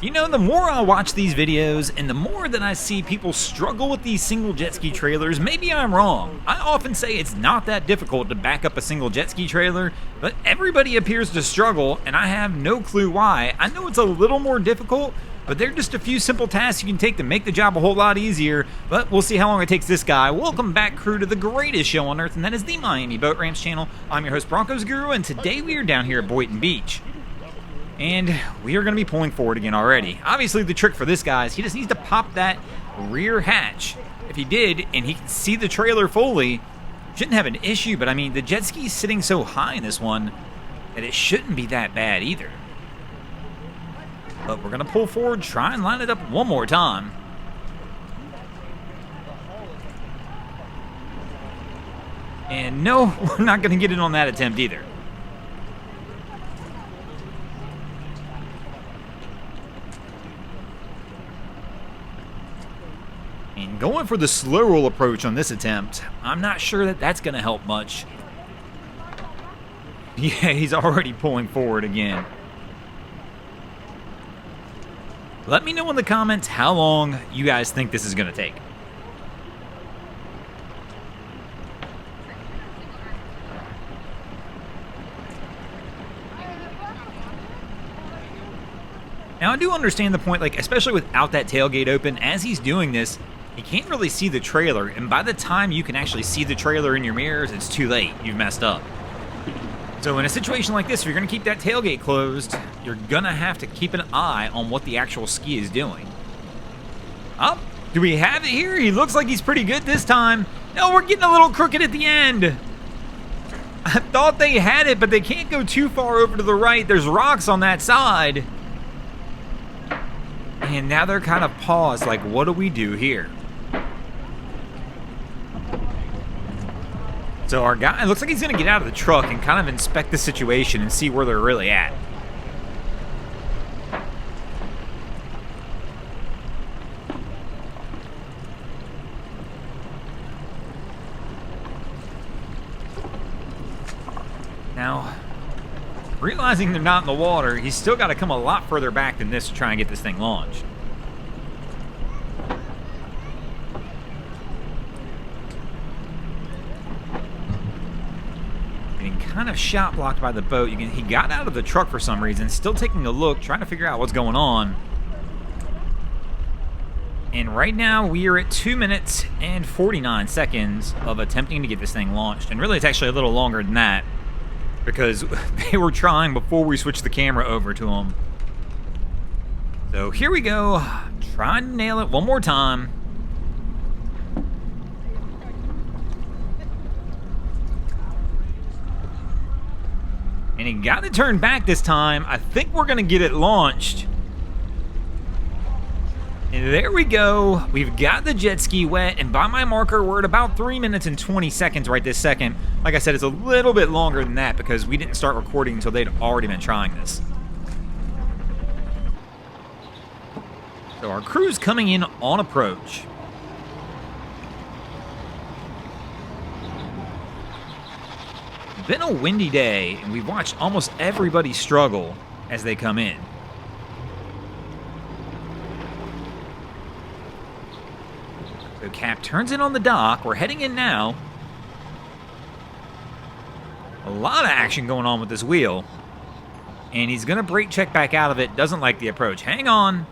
You know, the more I watch these videos and the more that I see people struggle with these single jet ski trailers, maybe I'm wrong. I often say it's not that difficult to back up a single jet ski trailer, but everybody appears to struggle and I have no clue why. I know it's a little more difficult, but they're just a few simple tasks you can take to make the job a whole lot easier, but we'll see how long it takes this guy. Welcome back, crew, to the greatest show on earth, and that is the Miami Boat Ramps channel. I'm your host, Broncos Guru, and today we are down here at Boynton Beach. And we are going to be pulling forward again already. Obviously, the trick for this guy is he just needs to pop that rear hatch. If he did, and he can see the trailer fully, shouldn't have an issue, but I mean, the jet ski's sitting so high in this one that it shouldn't be that bad either. But we're going to pull forward, try and line it up one more time. And no, we're not going to get in on that attempt either. And going for the slow roll approach on this attempt, I'm not sure that that's going to help much. Yeah, he's already pulling forward again. Let me know in the comments how long you guys think this is going to take. Now, I do understand the point, like, especially without that tailgate open, as he's doing this, you can't really see the trailer, and by the time you can actually see the trailer in your mirrors, it's too late. You've messed up. So in a situation like this, if you're going to keep that tailgate closed, you're going to have to keep an eye on what the actual ski is doing. Oh, do we have it here? He looks like he's pretty good this time. No, we're getting a little crooked at the end. I thought they had it, but they can't go too far over to the right. There's rocks on that side. And now they're kind of paused, like, what do we do here? So our guy, it looks like he's going to get out of the truck and kind of inspect the situation and see where they're really at. Now, realizing they're not in the water, he's still got to come a lot further back than this to try and get this thing launched. Getting kind of shot blocked by the boat. He got out of the truck for some reason, still taking a look, trying to figure out what's going on. And right now we are at 2 minutes and 49 seconds of attempting to get this thing launched. And really it's actually a little longer than that, because they were trying before we switched the camera over to them. So here we go, trying to nail it one more time. And he got to turn back this time. I think we're going to get it launched. And there we go. We've got the jet ski wet, and by my marker, we're at about 3 minutes and 20 seconds right this second. Like I said, it's a little bit longer than that because we didn't start recording until they'd already been trying this. So our crew's coming in on approach. It's been a windy day, and we've watched almost everybody struggle as they come in. So Cap turns in on the dock. We're heading in now. A lot of action going on with this wheel. And he's going to brake check back out of it. Doesn't like the approach. Hang on.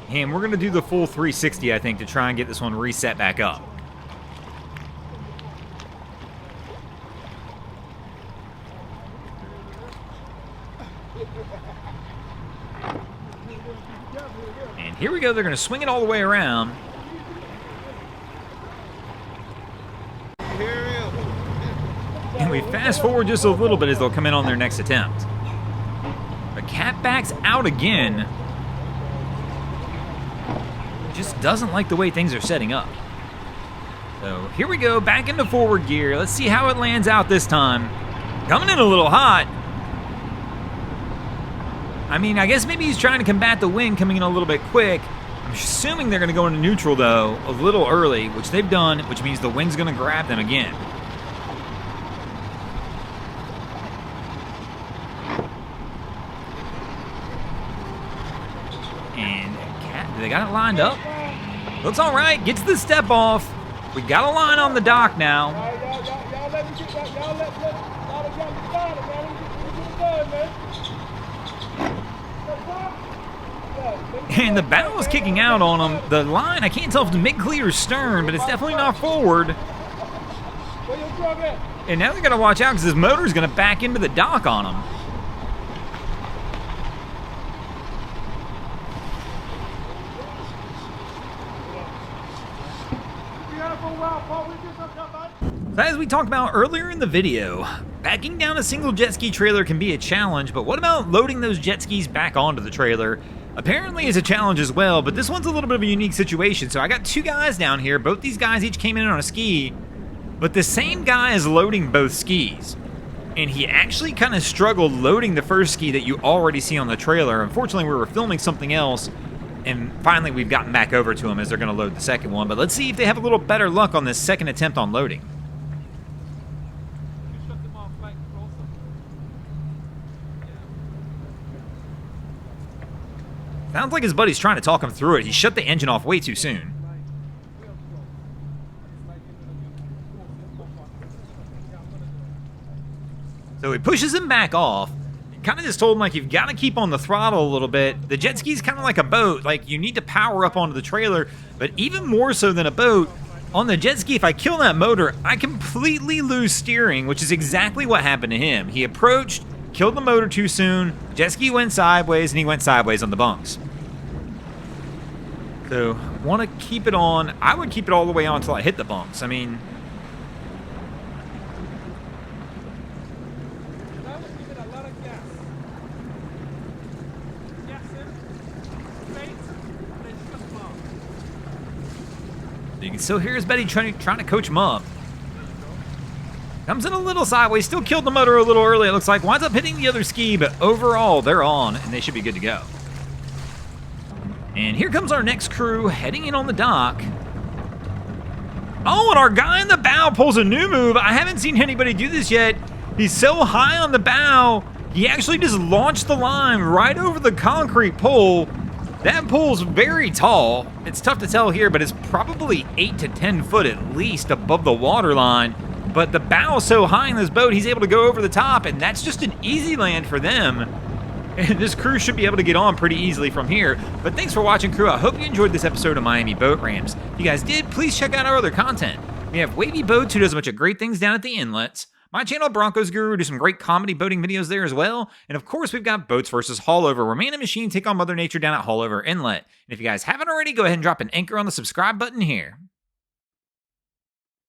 And we're going to do the full 360, I think, to try and get this one reset back up. And here we go. They're going to swing it all the way around. And we fast forward just a little bit as they'll come in on their next attempt. But Cap backs out again. Just doesn't like the way things are setting up. So here we go, back into forward gear. Let's see how it lands out this time. Coming in a little hot. I mean, I guess maybe he's trying to combat the wind coming in a little bit quick. I'm assuming they're going to go into neutral, though, a little early, which they've done, which means the wind's going to grab them again. They got it lined up. Looks all right. Gets the step off. We got a line on the dock now. Y'all let me get that. Y'all let me start it, man. Let me get it done, man. And the bow is kicking out on him. The line, I can't tell if it's mid-clear or stern, but it's definitely not forward. Where your truck at? And now they got to watch out because his motor's going to back into the dock on him. So as we talked about earlier in the video, backing down a single jet ski trailer can be a challenge, but what about loading those jet skis back onto the trailer? Apparently is a challenge as well, but this one's a little bit of a unique situation. So I got two guys down here. Both these guys each came in on a ski, but the same guy is loading both skis. And he actually kind of struggled loading the first ski that you already see on the trailer. Unfortunately, we were filming something else, and finally we've gotten back over to him as they're going to load the second one. But let's see if they have a little better luck on this second attempt on loading. Sounds like his buddy's trying to talk him through it. He shut the engine off way too soon. So he pushes him back off. Kind of just told him, like, you've got to keep on the throttle a little bit. The jet ski's kind of like a boat. Like, you need to power up onto the trailer. But even more so than a boat, on the jet ski, if I kill that motor, I completely lose steering, which is exactly what happened to him. He approached, killed the motor too soon, jet ski went sideways, and he went sideways on the bunks. So, want to keep it on. I would keep it all the way on until I hit the bunks. I mean, you can still hear his buddy trying to coach him up. Comes in a little sideways, still killed the motor a little early, it looks like. Winds up hitting the other ski, but overall, they're on, and they should be good to go. And here comes our next crew heading in on the dock. Oh, and our guy in the bow pulls a new move. I haven't seen anybody do this yet. He's so high on the bow, he actually just launched the line right over the concrete pole. That pole's very tall. It's tough to tell here, but it's probably 8 to 10 foot at least above the water line. But the bow is so high in this boat, he's able to go over the top, and that's just an easy land for them. And this crew should be able to get on pretty easily from here. But thanks for watching, crew. I hope you enjoyed this episode of Miami Boat Ramps. If you guys did, please check out our other content. We have Wavy Boats, who does a bunch of great things down at the inlets. My channel, Broncos Guru, do some great comedy boating videos there as well. And of course, we've got Boats versus Haulover, where man and machine take on Mother Nature down at Haulover Inlet. And if you guys haven't already, go ahead and drop an anchor on the subscribe button here.